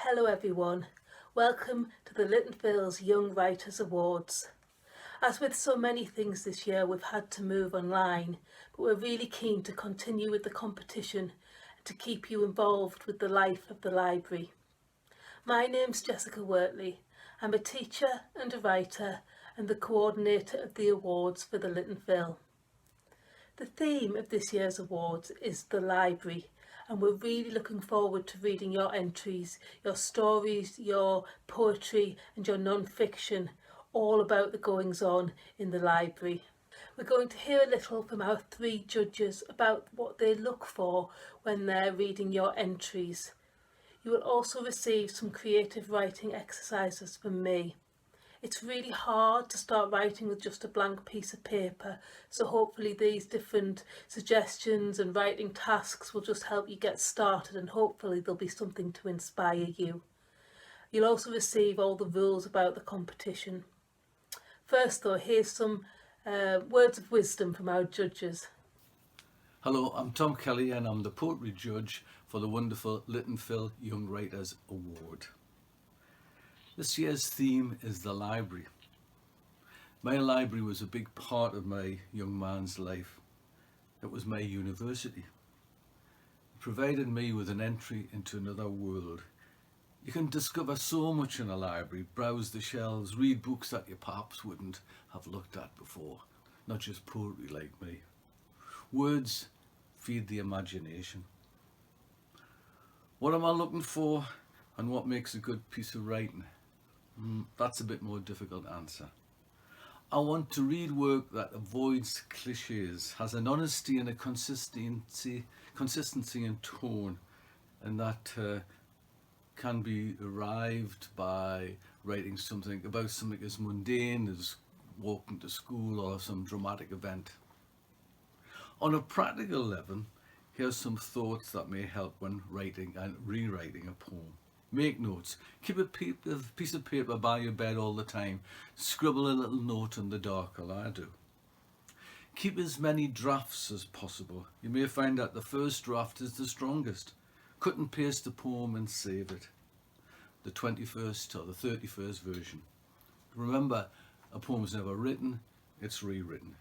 Hello everyone, welcome to the Little Phil's Young Writers Awards. As with so many things this year, we've had to move online, but we're really keen to continue with the competition and to keep you involved with the life of the library. My name's Jessica Wortley. I'm a teacher and a writer and the coordinator of the awards for the Little Phil. The theme of this year's awards is the library, and we're really looking forward to reading your entries, your stories, your poetry and your non-fiction, all about the goings-on in the library. We're going to hear a little from our three judges about what they look for when they're reading your entries. You will also receive some creative writing exercises from me. It's really hard to start writing with just a blank piece of paper, so hopefully these different suggestions and writing tasks will just help you get started, and hopefully there'll be something to inspire you. You'll also receive all the rules about the competition. First though, here's some words of wisdom from our judges. Hello, I'm Tom Kelly and I'm the poetry judge for the wonderful Little Phil Young Writers Award. This year's theme is the library. My library was a big part of my young man's life. It was my university. It provided me with an entry into another world. You can discover so much in a library, browse the shelves, read books that you perhaps wouldn't have looked at before, not just poetry like me. Words feed the imagination. What am I looking for and what makes a good piece of writing? That's a bit more difficult to answer. I want to read work that avoids cliches, has an honesty and a consistency in tone, and that can be arrived by writing something about something as mundane as walking to school or some dramatic event. On a practical level, here's some thoughts that may help when writing and rewriting a poem. Make notes. Keep a piece of paper by your bed all the time. Scribble a little note in the dark, as I do. Keep as many drafts as possible. You may find that the first draft is the strongest. Cut and paste the poem and save it. The 21st or the 31st version. Remember, a poem is never written, it's rewritten.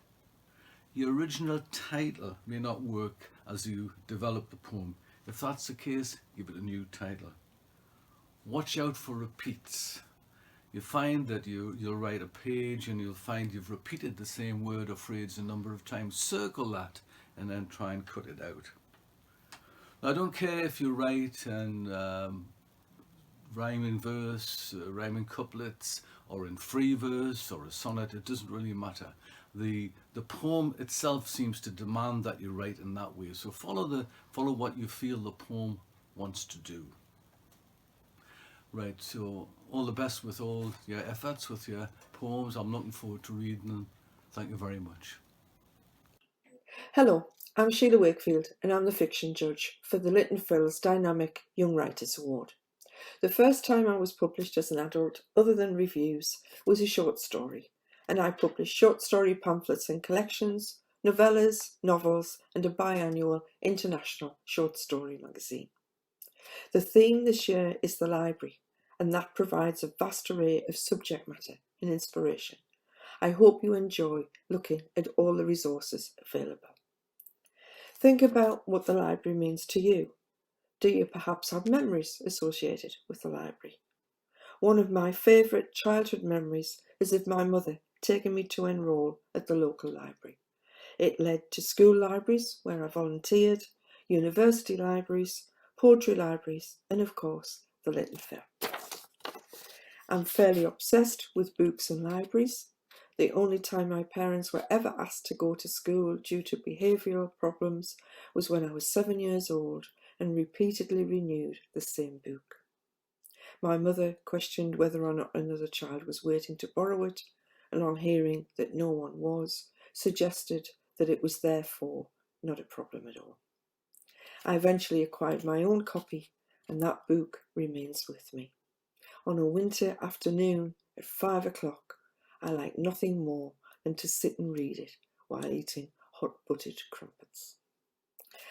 Your original title may not work as you develop the poem. If that's the case, give it a new title. Watch out for repeats. You find that you'll write a page and you'll find you've repeated the same word or phrase a number of times. Circle that and then try and cut it out. Now, I don't care if you write and rhyme in verse, rhyme in couplets, or in free verse or a sonnet. It doesn't really matter. The poem itself seems to demand that you write in that way. So follow what you feel the poem wants to do. Right, so all the best with all your efforts, with your poems. I'm looking forward to reading them. Thank you very much. Hello, I'm Sheila Wakefield and I'm the fiction judge for the Little Phil's Dynamic Young Writers Award. The first time I was published as an adult, other than reviews, was a short story, and I published short story pamphlets and collections, novellas, novels, and a biannual international short story magazine. The theme this year is the library, and that provides a vast array of subject matter and inspiration. I hope you enjoy looking at all the resources available. Think about what the library means to you. Do you perhaps have memories associated with the library? One of my favourite childhood memories is of my mother taking me to enrol at the local library. It led to school libraries where I volunteered, university libraries, poetry libraries, and of course, the Little Phil. I'm fairly obsessed with books and libraries. The only time my parents were ever asked to go to school due to behavioural problems was when I was 7 years old and repeatedly renewed the same book. My mother questioned whether or not another child was waiting to borrow it, and on hearing that no one was, suggested that it was therefore not a problem at all. I eventually acquired my own copy, and that book remains with me. On a winter afternoon at 5 o'clock, I like nothing more than to sit and read it while eating hot buttered crumpets.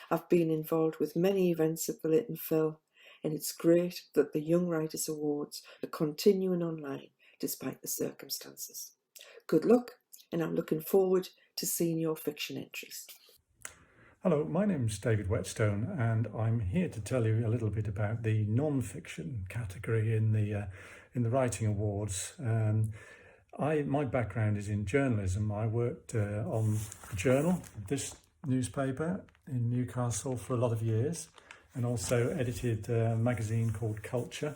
I've been involved with many events at the Little Phil, and it's great that the Young Writers Awards are continuing online despite the circumstances. Good luck, and I'm looking forward to seeing your fiction entries. Hello, my name's David Whetstone, and I'm here to tell you a little bit about the non-fiction category in the Writing Awards. My background is in journalism. I worked on the Journal, this newspaper in Newcastle, for a lot of years, and also edited a magazine called Culture.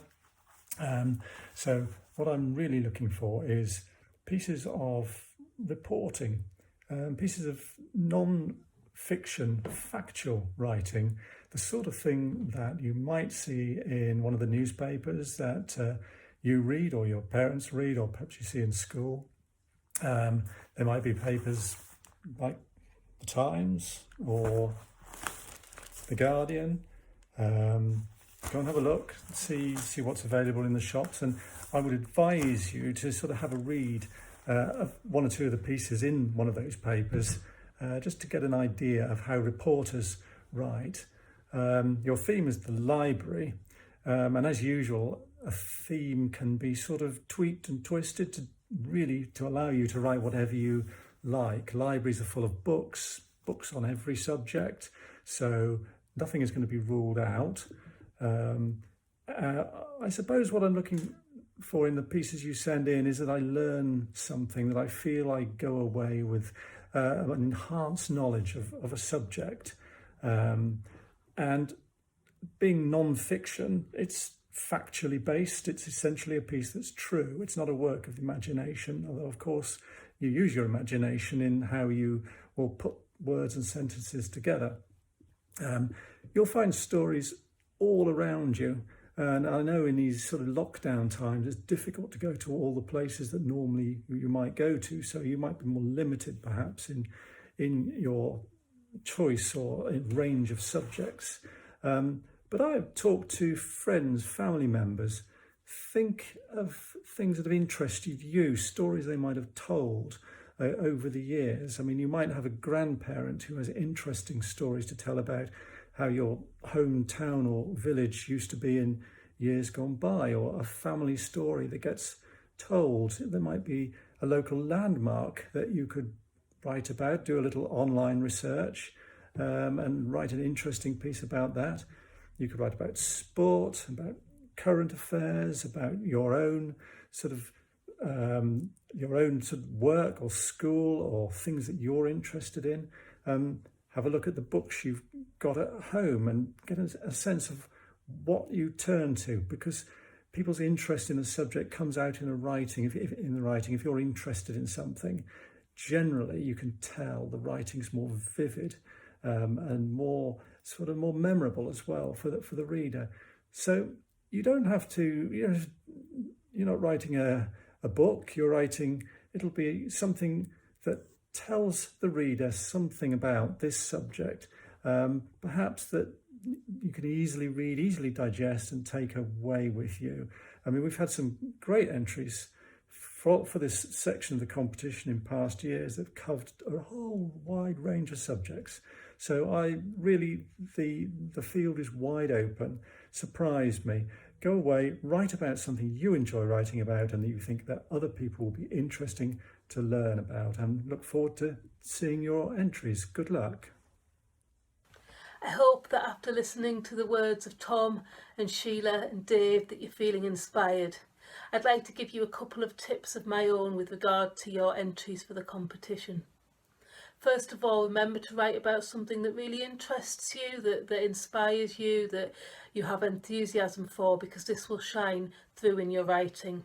So what I'm really looking for is pieces of reporting, pieces of non-fiction, factual writing, the sort of thing that you might see in one of the newspapers that you read, or your parents read, or perhaps you see in school. There might be papers like The Times or The Guardian. Go and have a look, see what's available in the shops, and I would advise you to sort of have a read of one or two of the pieces in one of those papers, just to get an idea of how reporters write. Your theme is the library, and as usual, a theme can be sort of tweaked and twisted to allow you to write whatever you like. Libraries are full of books on every subject, so nothing is going to be ruled out. I suppose what I'm looking for in the pieces you send in is that I learn something, that I feel I go away with an enhanced knowledge of a subject. And being non-fiction, it's factually based. It's essentially a piece that's true. It's not a work of imagination, although of course you use your imagination in how you will put words and sentences together. You'll find stories all around you, and I know in these sort of lockdown times it's difficult to go to all the places that normally you might go to, so you might be more limited perhaps in your choice or in range of subjects. But I have talked to friends, family members. Think of things that have interested you, stories they might have told over the years. I mean, you might have a grandparent who has interesting stories to tell about how your hometown or village used to be in years gone by, or a family story that gets told. There might be a local landmark that you could write about, do a little online research, and write an interesting piece about that. You could write about sport, about current affairs, about your own sort of work or school, or things that you're interested in. Have a look at the books you've got at home and get a sense of what you turn to, because people's interest in a subject comes out in the writing. If you're interested in something, generally you can tell the writing's more vivid and more memorable as well for the reader. So you don't have to. You're not writing a book. It'll be something that tells the reader something about this subject, perhaps that you can easily read, easily digest, and take away with you. I mean, we've had some great entries for this section of the competition in past years that covered a whole wide range of subjects. So the field is wide open. Surprise me. Go away, write about something you enjoy writing about and that you think that other people will be interesting to learn about, and look forward to seeing your entries. Good luck. I hope that after listening to the words of Tom and Sheila and Dave that you're feeling inspired. I'd like to give you a couple of tips of my own with regard to your entries for the competition. First of all, remember to write about something that really interests you, that inspires you, that you have enthusiasm for, because this will shine through in your writing.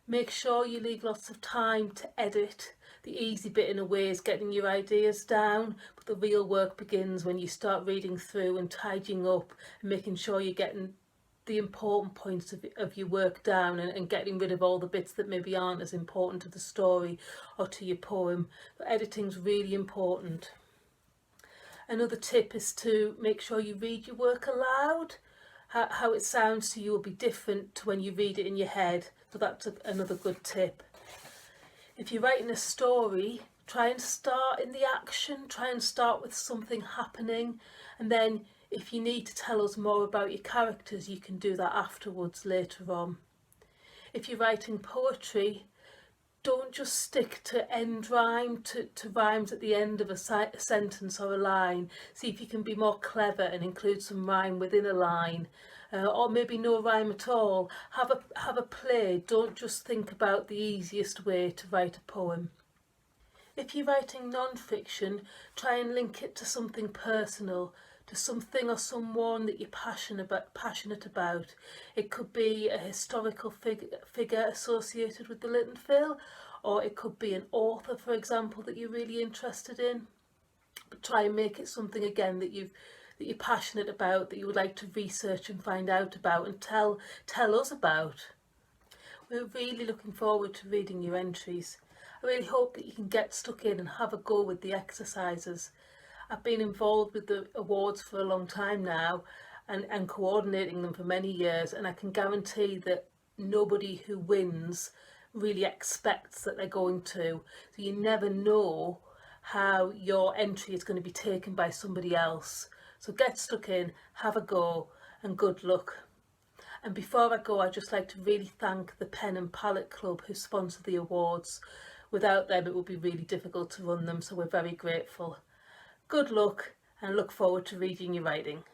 Make sure you leave lots of time to edit. The easy bit in a way is getting your ideas down, but the real work begins when you start reading through and tidying up and making sure you're getting the important points of your work down and getting rid of all the bits that maybe aren't as important to the story or to your poem. But editing's really important. Another tip is to make sure you read your work aloud. How it sounds to you will be different to when you read it in your head, so that's another good tip. If you're writing a story, Try and start in the action, try and start with something happening, and then if you need to tell us more about your characters, you can do that afterwards later on. If you're writing poetry, don't just stick to end rhyme, to rhymes at the end of a sentence or a line. See if you can be more clever and include some rhyme within a line, or maybe no rhyme at all. Have a play. Don't just think about the easiest way to write a poem. If you're writing non-fiction, try and link it to something personal, to something or someone that you're passionate about. It could be a historical figure associated with the Lytton Phil, or it could be an author, for example, that you're really interested in. But try and make it something again that you're passionate about, that you would like to research and find out about and tell us about. We're really looking forward to reading your entries. I really hope that you can get stuck in and have a go with the exercises. I've been involved with the awards for a long time now and coordinating them for many years, and I can guarantee that nobody who wins really expects that they're going to. So you never know how your entry is going to be taken by somebody else. So get stuck in, have a go, and good luck. And before I go, I'd just like to really thank the Pen and Palette Club who sponsored the awards. Without them, it would be really difficult to run them, so we're very grateful. Good luck, and look forward to reading your writing.